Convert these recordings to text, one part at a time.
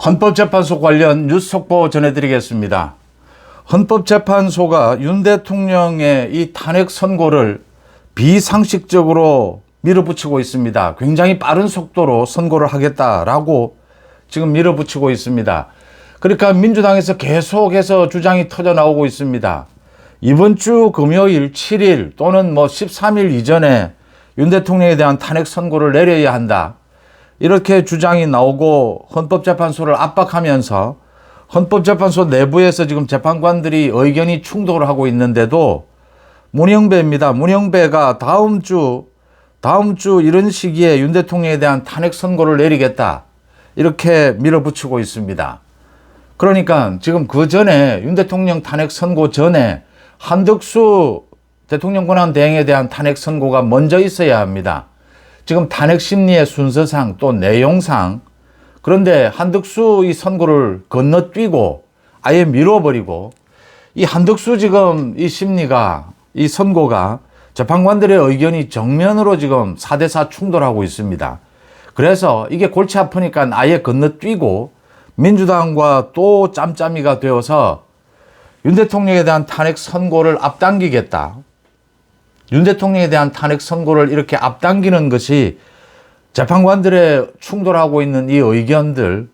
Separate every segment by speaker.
Speaker 1: 헌법재판소 관련 뉴스 속보 전해드리겠습니다. 헌법재판소가 윤 대통령의 이 탄핵 선고를 비상식적으로 밀어붙이고 있습니다. 굉장히 빠른 속도로 선고를 하겠다라고 지금 밀어붙이고 있습니다. 그러니까 민주당에서 계속해서 주장이 터져 나오고 있습니다. 이번 주 금요일 7일 또는 13일 이전에 윤 대통령에 대한 탄핵 선고를 내려야 한다. 이렇게 주장이 나오고 헌법재판소를 압박하면서 헌법재판소 내부에서 지금 재판관들이 의견이 충돌을 하고 있는데도 문영배입니다. 문영배가 다음 주 이런 시기에 윤 대통령에 대한 탄핵 선고를 내리겠다. 이렇게 밀어붙이고 있습니다. 그러니까 지금 그 전에 윤 대통령 탄핵 선고 전에 한덕수 대통령 권한 대행에 대한 탄핵 선고가 먼저 있어야 합니다. 지금 탄핵 심리의 순서상 또 내용상 그런데 한덕수 이 선고를 건너뛰고 아예 밀어버리고 이 한덕수 지금 이 심리가 이 선고가 재판관들의 의견이 정면으로 지금 4대4 충돌하고 있습니다. 그래서 이게 골치 아프니까 아예 건너뛰고 민주당과 또 짬짬이가 되어서 윤 대통령에 대한 탄핵 선고를 앞당기겠다. 윤 대통령에 대한 탄핵 선고를 이렇게 앞당기는 것이 재판관들의 충돌하고 있는 이 의견을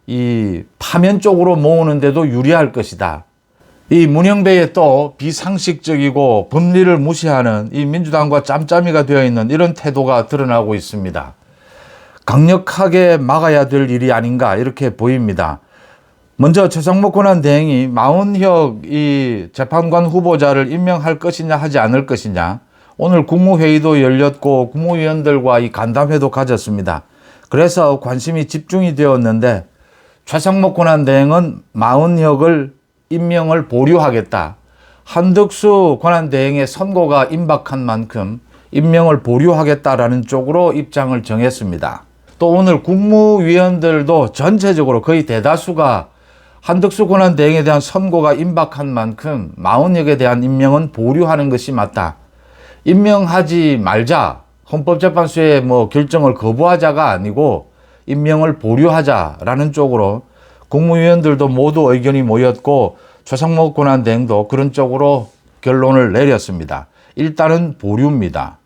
Speaker 1: 이 파면 쪽으로 모으는데도 유리할 것이다. 이 문영배의 또 비상식적이고 법리를 무시하는 이 민주당과 짬짬이가 되어 있는 이런 태도가 드러나고 있습니다. 강력하게 막아야 될 일이 아닌가 이렇게 보입니다. 먼저 최상목 권한대행이 마은혁 이 재판관 후보자를 임명할 것이냐 하지 않을 것이냐. 오늘 국무회의도 열렸고 국무위원들과 이 간담회도 가졌습니다. 그래서 관심이 집중이 되었는데 최상목 권한대행은 마은혁을 임명을 보류하겠다. 한덕수 권한대행의 선고가 임박한 만큼 임명을 보류하겠다라는 쪽으로 입장을 정했습니다. 또 오늘 국무위원들도 전체적으로 거의 대다수가 한덕수 권한대행에 대한 선고가 임박한 만큼 마은혁에 대한 임명은 보류하는 것이 맞다. 임명하지 말자. 헌법재판소의 결정을 거부하자가 아니고 임명을 보류하자라는 쪽으로 국무위원들도 모두 의견이 모였고 최상목 권한대행도 그런 쪽으로 결론을 내렸습니다. 일단은 보류입니다.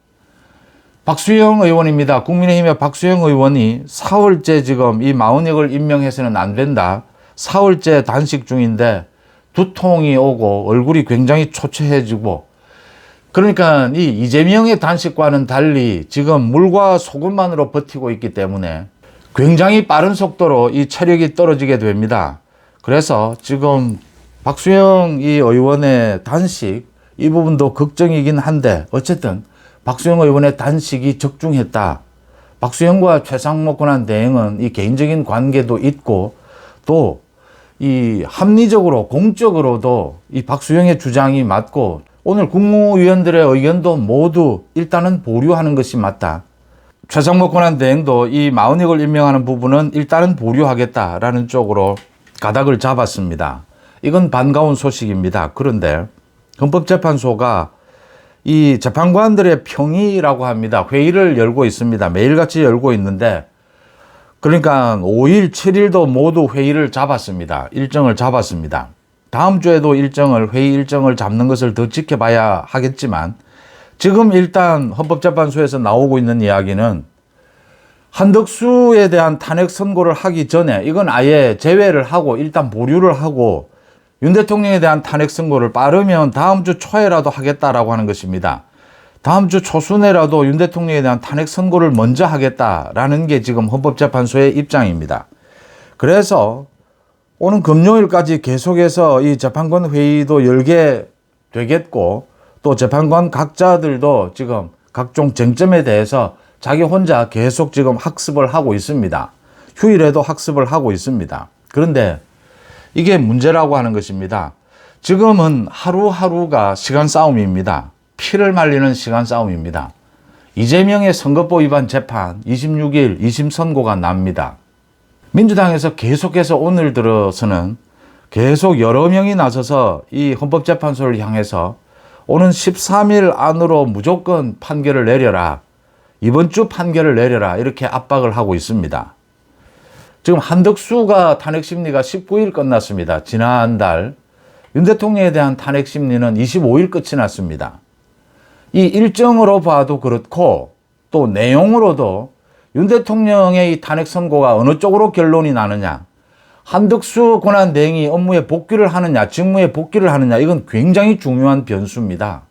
Speaker 1: 박수영 의원입니다. 국민의힘의 박수영 의원이 사흘째 지금 이 마은혁을 임명해서는 안 된다. 사흘째 단식 중인데 두통이 오고 얼굴이 굉장히 초췌해지고 그러니까 이 이재명의 단식과는 달리 지금 물과 소금만으로 버티고 있기 때문에 굉장히 빠른 속도로 이 체력이 떨어지게 됩니다. 그래서 지금 박수영 이 의원의 단식 이 부분도 걱정이긴 한데 어쨌든 박수영 의원의 단식이 적중했다. 박수영과 최상목 권한대행은 이 개인적인 관계도 있고 또 이 합리적으로 공적으로도 이 박수영의 주장이 맞고 오늘 국무위원들의 의견도 모두 일단은 보류하는 것이 맞다. 최상목 권한대행도 이 마은혁을 임명하는 부분은 일단은 보류하겠다라는 쪽으로 가닥을 잡았습니다. 이건 반가운 소식입니다. 그런데 헌법재판소가 이 재판관들의 평의라고 합니다. 회의를 열고 있습니다. 매일같이 열고 있는데 그러니까 5일, 7일도 모두 회의를 잡았습니다. 일정을 잡았습니다. 다음 주에도 회의 일정을 잡는 것을 더 지켜봐야 하겠지만 지금 일단 헌법재판소에서 나오고 있는 이야기는 한덕수에 대한 탄핵 선고를 하기 전에 이건 아예 제외를 하고 일단 보류를 하고 윤 대통령에 대한 탄핵 선고를 빠르면 다음 주 초에라도 하겠다라고 하는 것입니다. 다음 주 초순에라도 윤 대통령에 대한 탄핵 선고를 먼저 하겠다라는 게 지금 헌법재판소의 입장입니다. 그래서 오는 금요일까지 계속해서 이 재판관 회의도 열게 되겠고 또 재판관 각자들도 지금 각종 쟁점에 대해서 자기 혼자 계속 지금 학습을 하고 있습니다. 휴일에도 학습을 하고 있습니다. 그런데 이게 문제라고 하는 것입니다. 지금은 하루하루가 시간 싸움입니다. 피를 말리는 시간 싸움입니다. 이재명의 선거법 위반 재판 26일 2심 선고가 납니다. 민주당에서 계속해서 오늘 들어서는 계속 여러 명이 나서서 이 헌법재판소를 향해서 오는 13일 안으로 무조건 판결을 내려라. 이번 주 판결을 내려라. 이렇게 압박을 하고 있습니다. 지금 한덕수가 탄핵 심리가 19일 끝났습니다. 지난달 윤 대통령에 대한 탄핵 심리는 25일 끝이 났습니다. 이 일정으로 봐도 그렇고 또 내용으로도 윤 대통령의 이 탄핵 선고가 어느 쪽으로 결론이 나느냐, 한덕수 권한대행이 업무에 복귀를 하느냐, 직무에 복귀를 하느냐, 이건 굉장히 중요한 변수입니다.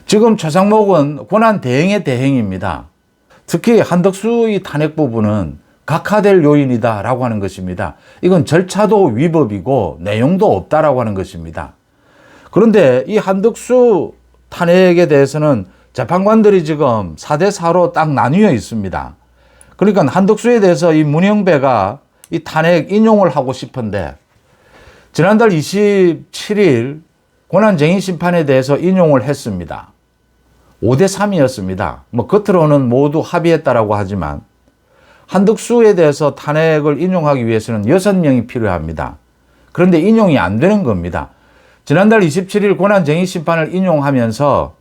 Speaker 1: 지금 최상목은 권한대행의 대행입니다. 특히 한덕수 이 탄핵 부분은 각하될 요인이다라고 하는 것입니다. 이건 절차도 위법이고 내용도 없다라고 하는 것입니다. 그런데 이 한덕수 탄핵에 대해서는 재판관들이 지금 4대 4로 딱 나뉘어 있습니다. 그러니까 한덕수에 대해서 이 문영배가 이 탄핵 인용을 하고 싶은데 지난달 27일 권한쟁의 심판에 대해서 인용을 했습니다. 5대 3이었습니다. 뭐 겉으로는 모두 합의했다라고 하지만 한덕수에 대해서 탄핵을 인용하기 위해서는 6명이 필요합니다. 그런데 인용이 안 되는 겁니다. 지난달 27일 권한쟁의 심판을 인용하면서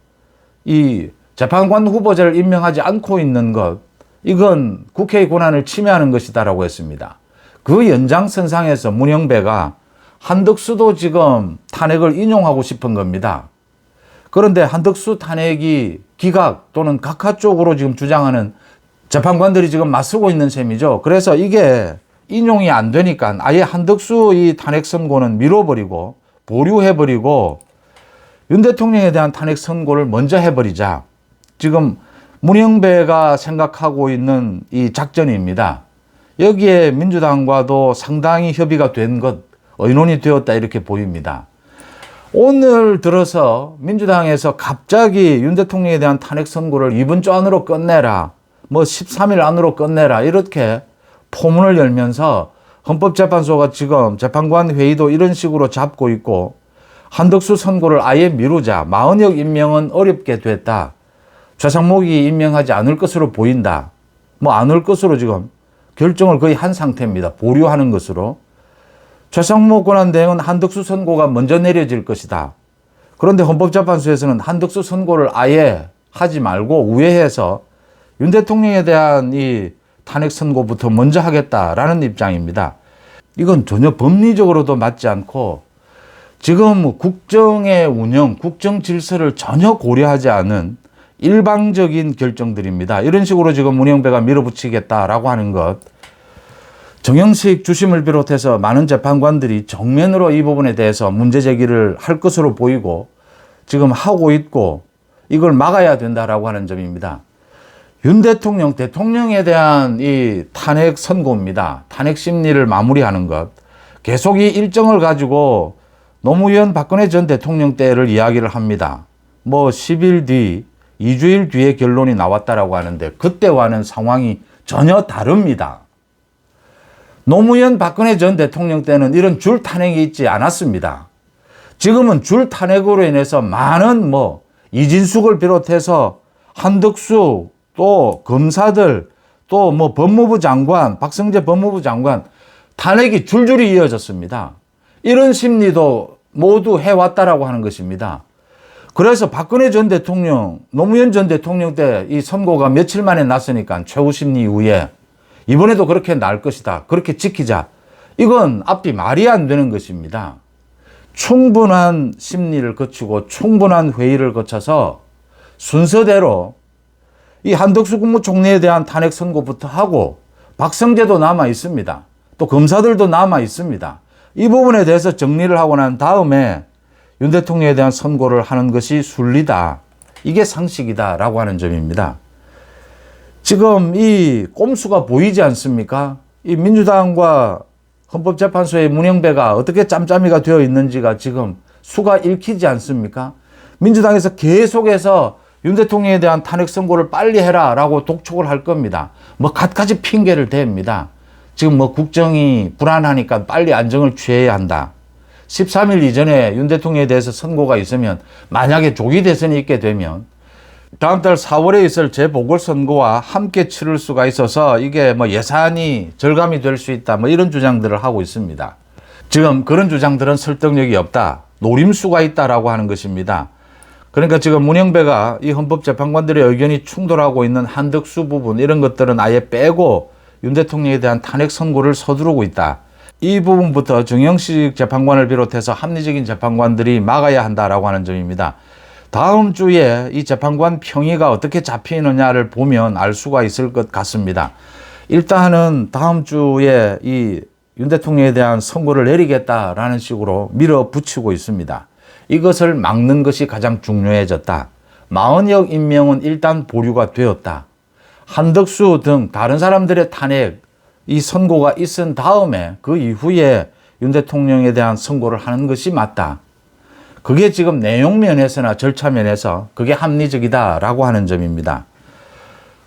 Speaker 1: 이 재판관 후보자를 임명하지 않고 있는 것, 이건 국회의 권한을 침해하는 것이다라고 했습니다. 그 연장선상에서 문영배가 한덕수도 지금 탄핵을 인용하고 싶은 겁니다. 그런데 한덕수 탄핵이 기각 또는 각하 쪽으로 지금 주장하는 재판관들이 지금 맞서고 있는 셈이죠. 그래서 이게 인용이 안 되니까 아예 한덕수 이 탄핵 선고는 미뤄버리고 보류해버리고 윤 대통령에 대한 탄핵 선고를 먼저 해버리자. 지금 문영배가 생각하고 있는 이 작전입니다. 여기에 민주당과도 상당히 협의가 된 것, 의논이 되었다 이렇게 보입니다. 오늘 들어서 민주당에서 갑자기 윤 대통령에 대한 탄핵 선고를 이번 주 안으로 끝내라, 뭐 13일 안으로 끝내라 이렇게 포문을 열면서 헌법재판소가 지금 재판관 회의도 이런 식으로 잡고 있고 한덕수 선고를 아예 미루자. 마은혁 임명은 어렵게 됐다. 최상목이 임명하지 않을 것으로 보인다. 뭐 안 올 것으로 지금 결정을 거의 한 상태입니다. 보류하는 것으로. 최상목 권한대행은 한덕수 선고가 먼저 내려질 것이다. 그런데 헌법재판소에서는 한덕수 선고를 아예 하지 말고 우회해서 윤 대통령에 대한 이 탄핵 선고부터 먼저 하겠다라는 입장입니다. 이건 전혀 법리적으로도 맞지 않고 지금 국정의 운영, 국정 질서를 전혀 고려하지 않은 일방적인 결정들입니다. 이런 식으로 지금 문영배가 밀어붙이겠다라고 하는 것. 정영식 주심을 비롯해서 많은 재판관들이 정면으로 이 부분에 대해서 문제 제기를 할 것으로 보이고 지금 하고 있고 이걸 막아야 된다라고 하는 점입니다. 윤 대통령, 대통령에 대한 이 탄핵 선고입니다. 탄핵 심리를 마무리하는 것. 계속 이 일정을 가지고 노무현 박근혜 전 대통령 때를 이야기를 합니다. 뭐 10일 뒤, 2주일 뒤에 결론이 나왔다라고 하는데 그때와는 상황이 전혀 다릅니다. 노무현 박근혜 전 대통령 때는 이런 줄 탄핵이 있지 않았습니다. 지금은 줄 탄핵으로 인해서 많은 뭐 이진숙을 비롯해서 한덕수 또 검사들 또 뭐 법무부 장관, 박성재 법무부 장관 탄핵이 줄줄이 이어졌습니다. 이런 심리도 모두 해왔다라고 하는 것입니다. 그래서 박근혜 전 대통령, 노무현 전 대통령 때 이 선고가 며칠 만에 났으니까 최후 심리 이후에 이번에도 그렇게 날 것이다. 그렇게 지키자. 이건 앞뒤 말이 안 되는 것입니다. 충분한 심리를 거치고 충분한 회의를 거쳐서 순서대로 이 한덕수 국무총리에 대한 탄핵 선고부터 하고 박성재도 남아 있습니다. 또 검사들도 남아 있습니다. 이 부분에 대해서 정리를 하고 난 다음에 윤 대통령에 대한 선고를 하는 것이 순리다. 이게 상식이다라고 하는 점입니다. 지금 이 꼼수가 보이지 않습니까? 이 민주당과 헌법재판소의 문영배가 어떻게 짬짬이가 되어 있는지가 지금 수가 읽히지 않습니까? 민주당에서 계속해서 윤 대통령에 대한 탄핵 선고를 빨리 해라라고 독촉을 할 겁니다. 뭐 갖가지 핑계를 댑니다. 지금 뭐 국정이 불안하니까 빨리 안정을 취해야 한다. 13일 이전에 윤 대통령에 대해서 선고가 있으면 만약에 조기 대선이 있게 되면 다음 달 4월에 있을 재보궐선거와 함께 치를 수가 있어서 이게 뭐 예산이 절감이 될 수 있다. 뭐 이런 주장들을 하고 있습니다. 지금 그런 주장들은 설득력이 없다. 노림수가 있다라고 하는 것입니다. 그러니까 지금 문영배가 이 헌법재판관들의 의견이 충돌하고 있는 한덕수 부분 이런 것들은 아예 빼고 윤 대통령에 대한 탄핵 선고를 서두르고 있다. 이 부분부터 정영식 재판관을 비롯해서 합리적인 재판관들이 막아야 한다라고 하는 점입니다. 다음 주에 이 재판관 평의가 어떻게 잡히느냐를 보면 알 수가 있을 것 같습니다. 일단은 다음 주에 이 윤 대통령에 대한 선고를 내리겠다라는 식으로 밀어붙이고 있습니다. 이것을 막는 것이 가장 중요해졌다. 마은혁 임명은 일단 보류가 되었다. 한덕수 등 다른 사람들의 탄핵, 이 선고가 있은 다음에 그 이후에 윤 대통령에 대한 선고를 하는 것이 맞다. 그게 지금 내용 면에서나 절차 면에서 그게 합리적이다라고 하는 점입니다.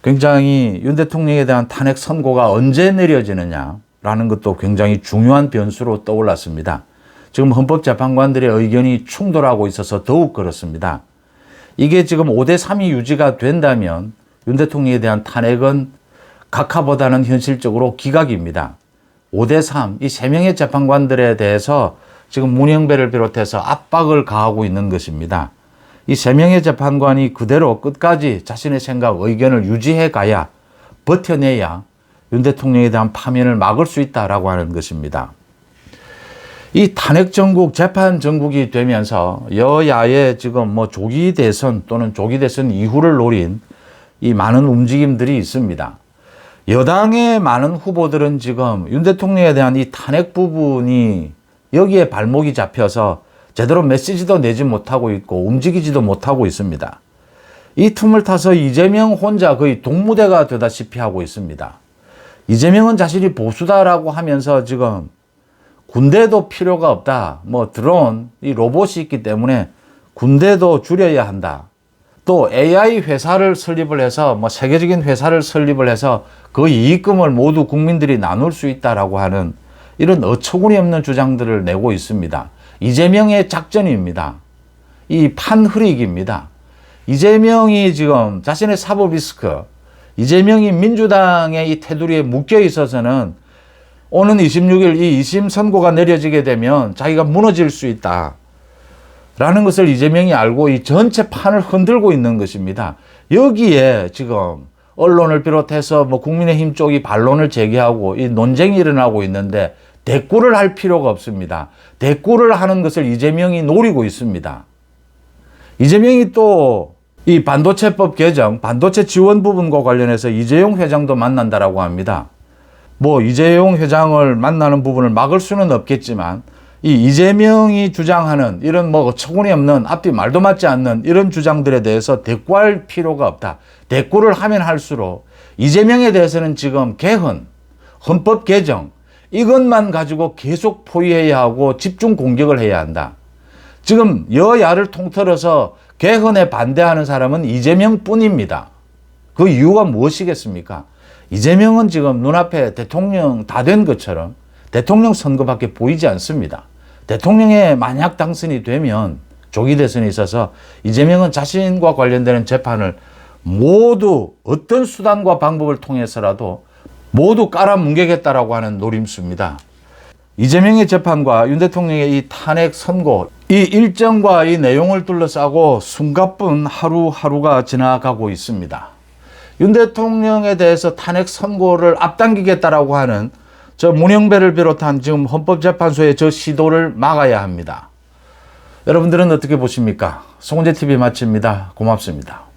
Speaker 1: 굉장히 윤 대통령에 대한 탄핵 선고가 언제 내려지느냐라는 것도 굉장히 중요한 변수로 떠올랐습니다. 지금 헌법재판관들의 의견이 충돌하고 있어서 더욱 그렇습니다. 이게 지금 5대3이 유지가 된다면 윤 대통령에 대한 탄핵은 각하보다는 현실적으로 기각입니다. 5대3, 이 3명의 재판관들에 대해서 지금 문영배를 비롯해서 압박을 가하고 있는 것입니다. 이 3명의 재판관이 그대로 끝까지 자신의 생각, 의견을 유지해 가야, 버텨내야 윤 대통령에 대한 파면을 막을 수 있다라고 하는 것입니다. 이 탄핵 정국, 재판 정국이 되면서 여야의 지금 조기 대선 또는 조기 대선 이후를 노린 이 많은 움직임들이 있습니다. 여당의 많은 후보들은 지금 윤 대통령에 대한 이 탄핵 부분이 여기에 발목이 잡혀서 제대로 메시지도 내지 못하고 있고 움직이지도 못하고 있습니다. 이 틈을 타서 이재명 혼자 거의 동무대가 되다시피 하고 있습니다. 이재명은 자신이 보수다라고 하면서 지금 군대도 필요가 없다. 드론, 이 로봇이 있기 때문에 군대도 줄여야 한다. 또 AI 회사를 설립을 해서 세계적인 회사를 설립을 해서 그 이익금을 모두 국민들이 나눌 수 있다라고 하는 이런 어처구니 없는 주장들을 내고 있습니다. 이재명의 작전입니다. 이 판흐리기입니다. 이재명이 지금 자신의 사법 리스크, 이재명이 민주당의 이 테두리에 묶여 있어서는 오는 26일 이 2심 선고가 내려지게 되면 자기가 무너질 수 있다. 라는 것을 이재명이 알고 이 전체 판을 흔들고 있는 것입니다. 여기에 지금 언론을 비롯해서 국민의힘 쪽이 반론을 제기하고 이 논쟁이 일어나고 있는데 대꾸를 할 필요가 없습니다. 대꾸를 하는 것을 이재명이 노리고 있습니다. 이재명이 또 이 반도체법 개정, 반도체 지원 부분과 관련해서 이재용 회장도 만난다라고 합니다. 이재용 회장을 만나는 부분을 막을 수는 없겠지만 이 이재명이 주장하는 이런 어처구니 없는 앞뒤 말도 맞지 않는 이런 주장들에 대해서 대꾸할 필요가 없다. 대꾸를 하면 할수록 이재명에 대해서는 지금 개헌, 헌법 개정 이것만 가지고 계속 포위해야 하고 집중 공격을 해야 한다. 지금 여야를 통틀어서 개헌에 반대하는 사람은 이재명 뿐입니다. 그 이유가 무엇이겠습니까? 이재명은 지금 눈앞에 대통령 다 된 것처럼 대통령 선거밖에 보이지 않습니다. 대통령에 만약 당선이 되면 조기 대선에 있어서 이재명은 자신과 관련되는 재판을 모두 어떤 수단과 방법을 통해서라도 모두 깔아뭉개겠다라고 하는 노림수입니다. 이재명의 재판과 윤 대통령의 이 탄핵 선고, 이 일정과 이 내용을 둘러싸고 숨가쁜 하루하루가 지나가고 있습니다. 윤 대통령에 대해서 탄핵 선고를 앞당기겠다라고 하는 저 문영배를 비롯한 지금 헌법재판소의 저 시도를 막아야 합니다. 여러분들은 어떻게 보십니까? 송은재TV 마칩니다. 고맙습니다.